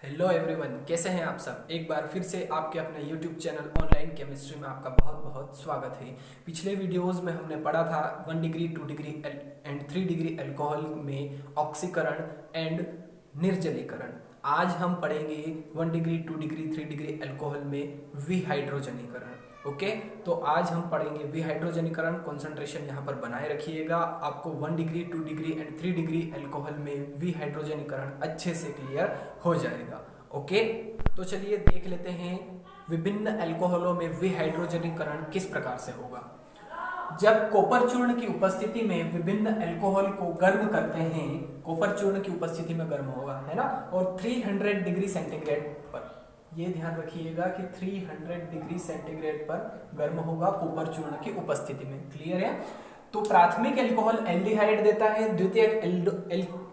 Hello everyone, कैसे हैं आप सब। एक बार फिर से आपके अपने यूट्यूब चैनल ऑनलाइन केमिस्ट्री में आपका बहुत बहुत स्वागत है। पिछले वीडियोस में हमने पढ़ा था 1 degree 2 degree and 3 degree alcohol में ऑक्सीकरण एंड निर्जलीकरण। आज हम पढ़ेंगे 1 डिग्री 2 डिग्री 3 डिग्री अल्कोहल में विहाइड्रोजनीकरण। ओके, तो आज हम पढ़ेंगे विहाइड्रोजनीकरण। कंसंट्रेशन यहाँ पर बनाए रखिएगा। आपको 1 degree 2 degree and 3 degree alcohol में विहाइड्रोजनीकरण अच्छे से क्लियर हो जाएगा। ओके, तो चलिए देख लेते हैं विभिन्न अल्कोहलों में विहाइड्रोजनीकरण किस प्रकार से होगा। जब कॉपर चूर्ण की उपस्थिति में विभिन्न अल्कोहल को गर्म करते हैं, कॉपर चूर्ण की उपस्थिति में गर्म होगा, है ना, और 300 डिग्री सेंटीग्रेड पर, ये ध्यान रखिएगा कि 300 डिग्री सेंटीग्रेड पर गर्म होगा कॉपर चूर्ण की उपस्थिति में। क्लियर है। तो प्राथमिक अल्कोहल एल्डिहाइड देता है, द्वितीयक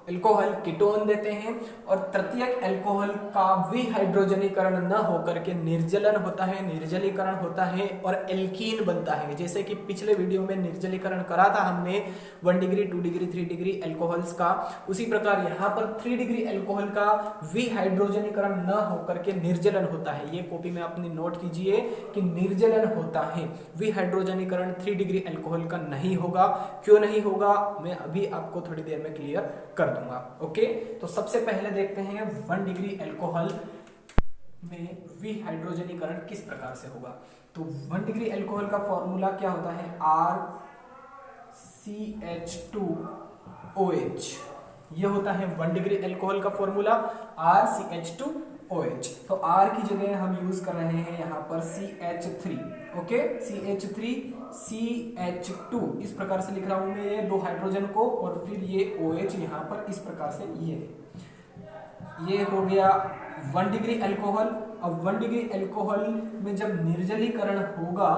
अल्कोहल कीटोन देते हैं, और तृतीयक अल्कोहल का विहाइड्रोजनीकरण न होकर के निर्जलन होता है, निर्जलीकरण होता है और एल्कीन बनता है। जैसे कि पिछले वीडियो में निर्जलीकरण करा था हमने 1 डिग्री 2 डिग्री 3 डिग्री अल्कोहल्स का, उसी प्रकार यहाँ पर 3 डिग्री अल्कोहल का विहाइड्रोजनीकरण न होकर के निर्जलन होता है। ये कॉपी में अपनी नोट कीजिए कि निर्जलन होता है, विहाइड्रोजनीकरण 3 डिग्री अल्कोहल का नहीं होगा। क्यों नहीं होगा मैं अभी आपको थोड़ी देर में क्लियर कर दूंगा। ओके, तो सबसे पहले देखते हैं 1 डिग्री अल्कोहल में विहाइड्रोजनीकरण किस प्रकार से होगा। तो 1 डिग्री अल्कोहल का फॉर्मूला क्या होता है, RCH2OH। ये होता है 1 डिग्री अल्कोहल का फॉर्मूला RCH2OH। तो R की जगह हम यूज कर रहे हैं यहाँ पर CH3। ओके, CH3CH2 इस प्रकार से लिख रहा हूं मैं ये दो हाइड्रोजन को, और फिर ये OH यहाँ पर इस प्रकार से ये हो गया 1 डिग्री अल्कोहल। अब 1 डिग्री अल्कोहल में जब निर्जलीकरण होगा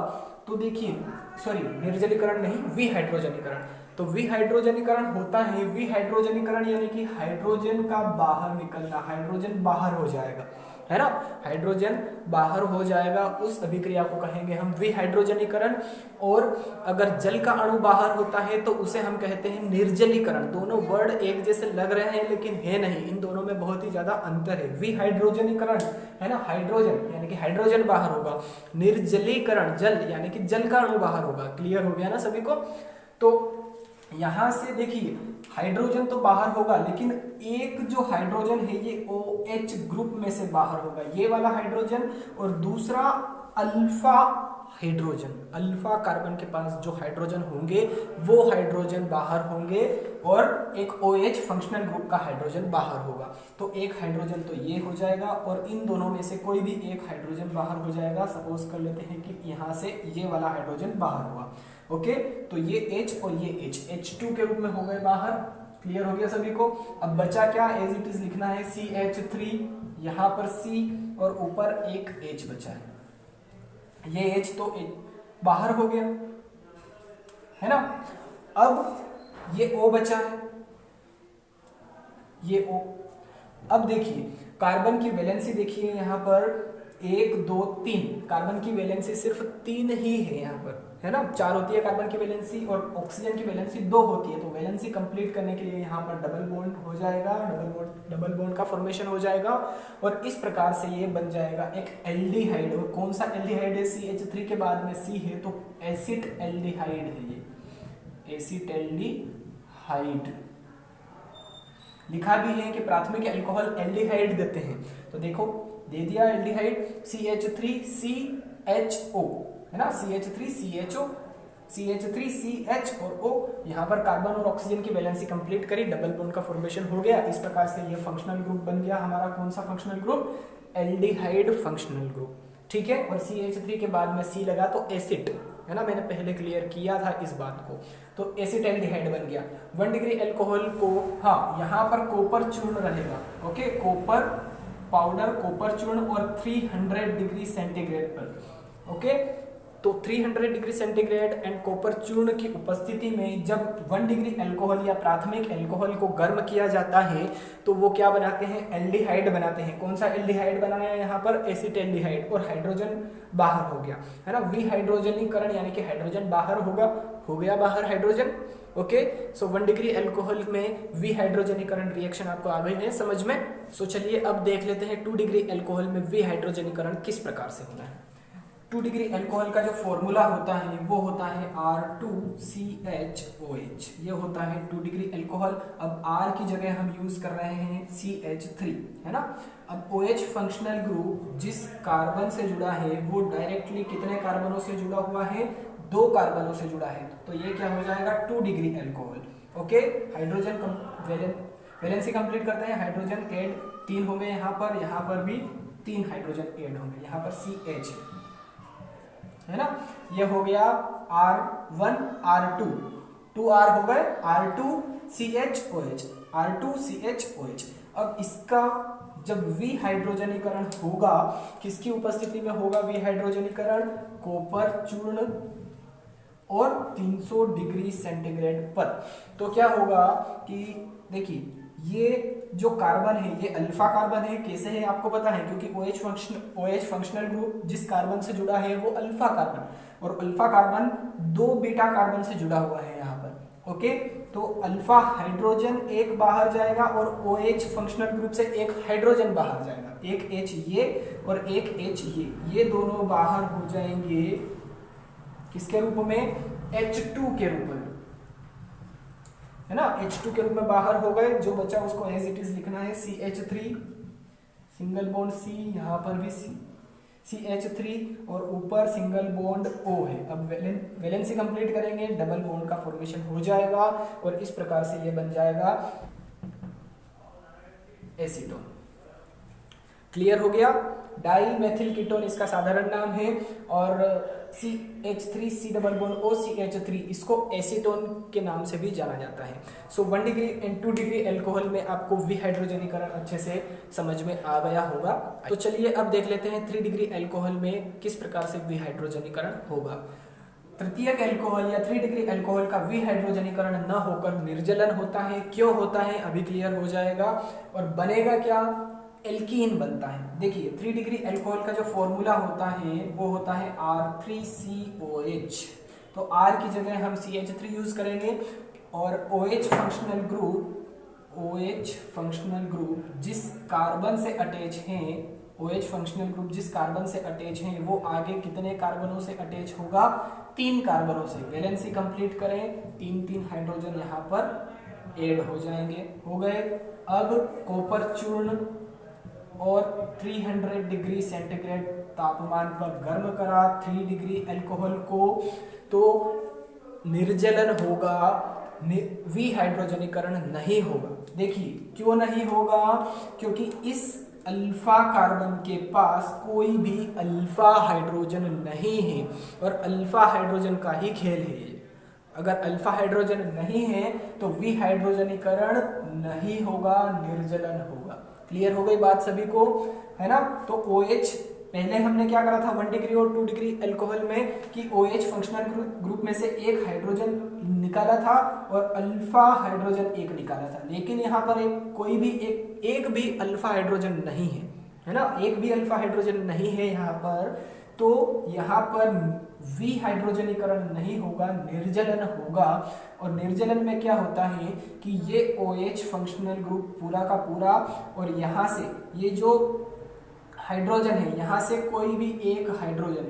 तो देखिए, सॉरी निर्जलीकरण नहीं, विहाइड्रोजनीकरण। तो विहाइड्रोजनीकरण होता है, विहाइड्रोजनीकरण यानी कि हाइड्रोजन का बाहर निकलना, हाइड्रोजन बाहर हो जाएगा, है ना, हाइड्रोजन बाहर हो जाएगा। उस अभिक्रिया को कहेंगे हम विहाइड्रोजनीकरण। और अगर जल का अणु बाहर होता है तो उसे हम कहते हैं निर्जलीकरण। दोनों वर्ड एक जैसे लग रहे हैं लेकिन है नहीं, इन दोनों में बहुत ही ज्यादा अंतर है। विहाइड्रोजनीकरण है ना, हाइड्रोजन यानी कि हाइड्रोजन बाहर होगा, निर्जलीकरण जल यानी कि जल का अणु बाहर होगा। क्लियर हो गया ना सभी को। तो यहां से देखिए हाइड्रोजन तो बाहर होगा, लेकिन एक जो हाइड्रोजन है ये OH ग्रुप में से बाहर होगा, ये वाला हाइड्रोजन, और दूसरा अल्फा हाइड्रोजन, अल्फा कार्बन के पास जो हाइड्रोजन होंगे वो हाइड्रोजन बाहर होंगे, और एक OH फंक्शनल ग्रुप का हाइड्रोजन बाहर होगा। तो एक हाइड्रोजन तो ये हो जाएगा, और इन दोनों में से कोई भी एक हाइड्रोजन बाहर हो जाएगा। सपोज कर लेते हैं कि यहाँ से ये वाला हाइड्रोजन बाहर हुआ। ओके, तो ये H और ये H2 के रूप में हो गए बाहर। क्लियर हो गया सभी को। अब बचा क्या, एज इट इज लिखना है CH3, यहाँ पर C और ऊपर एक H बचा है। ये H तो बाहर हो गया, है ना। अब ये O बचा है, ये O। अब देखिए कार्बन की वैलेंसी देखिए यहाँ पर 1 2 3, कार्बन की वैलेंसी सिर्फ 3 ही है यहाँ पर, है ना। 4 होती है कार्बन की वैलेंसी और ऑक्सीजन की वैलेंसी 2 होती है। तो वैलेंसी कंप्लीट करने के लिए यहाँ पर डबल बॉन्ड हो जाएगा, डबल बॉन्ड का फॉर्मेशन हो जाएगा, और इस प्रकार से ये बन जाएगा एक एल्डिहाइड। और कौन सा एल्डिहाइड है, CH3 के बाद में C है तो एसिड एल्डिहाइड है, ये एसिड एल्डिहाइड। लिखा भी है कि प्राथमिक अल्कोहल एल्डिहाइड देते हैं, तो देखो दे दिया एल्डिहाइड CH3CHO, है ना, CH3CHO, CH3CH और O। यहाँ पर कार्बन और ऑक्सीजन की वैलेंसी कंप्लीट करी, डबल बॉन्ड का फॉर्मेशन हो गया। इस प्रकार से ये फंक्शनल ग्रुप बन गया हमारा। कौन सा functional group, aldehyde functional group. ठीक है, और CH3 के बाद में C लगा तो एसिड, है ना, मैंने पहले क्लियर किया था इस बात को। तो एसिड एल्डिहाइड बन गया 1 डिग्री अल्कोहल को। हाँ, यहाँ पर कॉपर चूर्ण रहेगा। ओके, कॉपर पाउडर, कॉपर चूर्ण, और 300 डिग्री सेंटीग्रेड पर। ओके, तो 300 डिग्री सेंटीग्रेड एंड कॉपर चूर्ण की उपस्थिति में जब 1 डिग्री अल्कोहल या प्राथमिक अल्कोहल को गर्म किया जाता है तो वो क्या बनाते हैं, एल्डिहाइड बनाते हैं। कौन सा एल्डिहाइड बनाया है यहाँ पर, एसिटेल्डिहाइड, और हाइड्रोजन बाहर हो गया है ना, विहाइड्रोजनीकरण यानी कि हाइड्रोजन बाहर हो गया बाहर हाइड्रोजन। ओके, सो 1 डिग्री अल्कोहल में विहाइड्रोजनीकरण रिएक्शन आपको आ गई है समझ में। सो चलिए अब देख लेते हैं 2 डिग्री अल्कोहल में विहाइड्रोजनीकरण किस प्रकार से होता है। 2 डिग्री अल्कोहल का जो फॉर्मूला होता है वो होता है R2CHOH, ये होता है 2 डिग्री अल्कोहल। अब R की जगह हम यूज कर रहे हैं CH3 है ना। अब OH फंक्शनल ग्रुप जिस कार्बन से जुड़ा है वो डायरेक्टली कितने कार्बनों से जुड़ा हुआ है, 2 कार्बनों से जुड़ा है, तो ये क्या हो जाएगा 2 degree alcohol. Okay, hydrogen valency complete करते हैं, हाइड्रोजन ऐड 3 होंगे यहाँ पर भी 3 हाइड्रोजन ऐड होंगे, यहाँ पर CH है ना। ये हो गया R1 R2, 2R हो गए, R2CHOH, R2CHOH। अब इसका जब विहाइड्रोजनीकरण होगा, किसकी उपस्थिति में होगा विहाइड्रोजनीकरण, कॉपर चूर्ण और 300 डिग्री सेंटीग्रेड पर। तो क्या होगा कि देखिए ये जो कार्बन है ये अल्फा कार्बन है, कैसे है आपको पता है, क्योंकि OH फंक्शनल ग्रुप जिस कार्बन से जुड़ा है वो अल्फा कार्बन, और अल्फा कार्बन 2 बीटा कार्बन से जुड़ा हुआ है यहाँ पर। ओके, तो अल्फा हाइड्रोजन एक बाहर जाएगा और OH फंक्शनल ग्रुप से एक हाइड्रोजन बाहर जाएगा, एक H ये और एक H ये दोनों बाहर हो जाएंगे किसके रूप में, H2 के रूप में है ना, H2 के रूप में बाहर हो गए। जो बचा उसको एज इट इज लिखना है CH3 सिंगल बॉन्ड C, यहाँ पर भी CH3 और ऊपर सिंगल बॉन्ड O है। अब वैलेंसी कंप्लीट करेंगे, डबल बॉन्ड का फॉर्मेशन हो जाएगा और इस प्रकार से ये बन जाएगा एसीटोन। क्लियर हो गया। डाई मेथिल कीटोन इसका साधारण नाम है, और CH3 C double bond O CH3 इसको एसीटोन के नाम से भी जाना जाता है। सो 1 डिग्री एंड 2 डिग्री अल्कोहल में आपको विहाइड्रोजनीकरण अच्छे से समझ में आ गया होगा। तो चलिए अब देख लेते हैं 3 डिग्री अल्कोहल में किस प्रकार से विहाइड्रोजनीकरण होगा। तृतीयक अल्कोहल या 3 डिग्री अल्कोहल का विहाइड्रोजनीकरण न होकर निर्जलन होता है। क्यों होता है अभी क्लियर हो जाएगा। और बनेगा क्या, एल्कीन बनता है। देखिए 3 डिग्री अल्कोहल का जो फॉर्मूला होता है वो होता है R3COH, तो R की जगह हम CH3 यूज करेंगे, और OH फंक्शनल ग्रुप जिस कार्बन से अटैच हैं, OH फंक्शनल ग्रुप जिस कार्बन से अटैच हैं वो आगे कितने कार्बनों से अटैच होगा, 3 कार्बनों से। वैलेंसी कंप्लीट करें, 3 हाइड्रोजन यहाँ पर ऐड हो जाएंगे, हो गए। अब कॉपर चूर्ण और 300 डिग्री सेंटीग्रेड तापमान पर गर्म करा 3 डिग्री अल्कोहल को, तो निर्जलन होगा, विहाइड्रोजनीकरण नहीं होगा। देखिए क्यों नहीं होगा, क्योंकि इस अल्फा कार्बन के पास कोई भी अल्फा हाइड्रोजन नहीं है, और अल्फा हाइड्रोजन का ही खेल है ये। अगर अल्फा हाइड्रोजन नहीं है तो विहाइड्रोजनीकरण नहीं होगा, निर्जलन होगा। क्लियर हो गई बात सभी को, है ना। तो OH पहले हमने क्या करा था 1 डिग्री और 2 डिग्री अल्कोहल में कि OH फंक्शनल ग्रुप में से एक हाइड्रोजन निकाला था और अल्फा हाइड्रोजन एक निकाला था, लेकिन यहाँ पर कोई भी एक भी अल्फा हाइड्रोजन नहीं है ना, एक भी अल्फा हाइड्रोजन नहीं है यहाँ पर। तो यहाँ पर विहाइड्रोजनीकरण नहीं होगा, निर्जलन होगा। और निर्जलन में क्या होता है कि ये OH फंक्शनल ग्रुप पूरा का पूरा, और यहाँ से ये जो हाइड्रोजन है यहाँ से कोई भी एक हाइड्रोजन,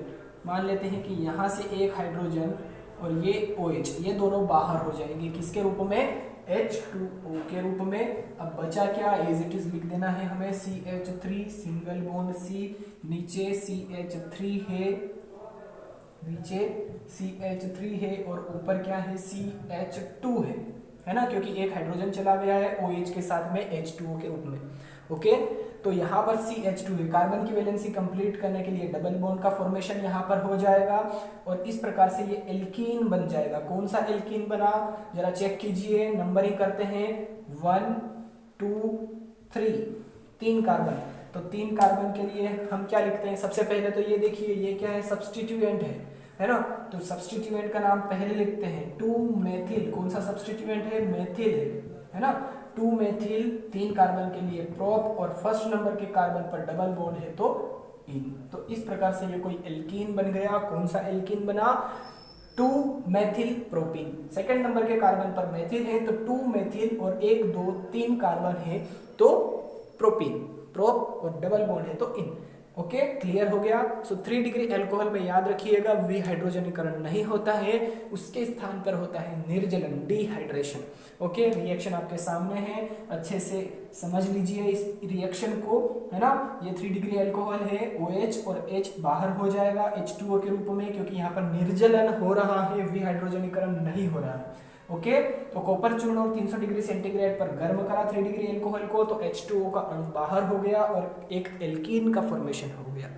मान लेते हैं कि यहाँ से एक हाइड्रोजन और ये OH, ये दोनों बाहर हो जाएंगे किसके रूप में, H2O के रूप में। अब बचा क्या, एज इट इज लिख देना है हमें, CH3 सिंगल बॉन्ड C, नीचे CH3 है, नीचे CH3 है और ऊपर क्या है CH2 है ना, क्योंकि एक हाइड्रोजन चला गया है OH के साथ में H2O के रूप में। ओके, तो यहाँ पर CH2 है, कार्बन की वैलेंसी कंप्लीट करने के लिए डबल बॉन्ड का फॉर्मेशन यहाँ पर हो जाएगा और इस प्रकार से ये एल्कीन बन जाएगा। कौन सा एल्कीन बना, जरा चेक कीजिए, नंबरिंग करते हैं 1 2 3, 3 कार्बन। तो 3 कार्बन के लिए हम क्या लिखते हैं, सबसे पहले तो ये देखिए ये क्या है, सब्सटीट्यूएंट है है ना। तो सब्स्टिट्यूएंट का नाम पहले लिखते हैं 2 मेथिल, कौन सा सब्स्टिट्यूएंट है, मेथिल है ना। 2 मेथिल 3 कार्बन के लिए प्रोप और फर्स्ट नंबर के कार्बन पर डबल बॉन्ड है तो इन। तो इस प्रकार से ये कोई एल्कीन बन गया। कौन सा एल्कीन बना, 2 मेथिल प्रोपीन। सेकंड नंबर के कार्बन पर मेथिल है तो 2 मेथिल और 1 2 3 कार्बन है तो प्रोपीन, प्रोप और डबल बॉन्ड है तो इन। ओके, क्लियर हो गया। सो 3 डिग्री अल्कोहल में याद रखिएगा विहाइड्रोजनीकरण नहीं होता है, उसके स्थान पर होता है निर्जलन, डिहाइड्रेशन। ओके, रिएक्शन आपके सामने है, अच्छे से समझ लीजिए इस रिएक्शन को, है ना। ये 3 डिग्री अल्कोहल है, OH और H बाहर हो जाएगा H2O के रूप में, क्योंकि यहाँ पर निर्जलन हो रहा है, विहाइड्रोजनीकरण नहीं हो रहा है। ओके, तो कॉपर चूर्ण और 300 डिग्री सेंटीग्रेड पर गर्म करा 3 डिग्री अल्कोहल को, तो H2O का अणु बाहर हो गया और एक एल्कीन का फॉर्मेशन हो गया।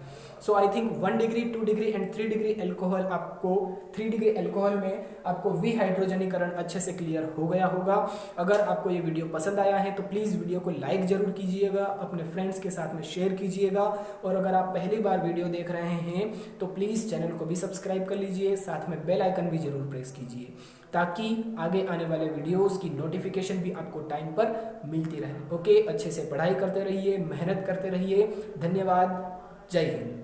So I think 1 degree 2 degree and 3 degree alcohol आपको 3 डिग्री अल्कोहल में आपको विहाइड्रोजनीकरण अच्छे से क्लियर हो गया होगा। अगर आपको ये वीडियो पसंद आया है तो प्लीज़ वीडियो को लाइक जरूर कीजिएगा, अपने फ्रेंड्स के साथ में शेयर कीजिएगा, और अगर आप पहली बार वीडियो देख रहे हैं तो प्लीज़ चैनल को भी सब्सक्राइब कर लीजिए, साथ में बेल आइकन भी जरूर प्रेस कीजिए ताकि आगे आने वाले वीडियोस की नोटिफिकेशन भी आपको टाइम पर मिलती रहे। ओके, अच्छे से पढ़ाई करते रहिए, मेहनत करते रहिए। धन्यवाद, जय हिंद।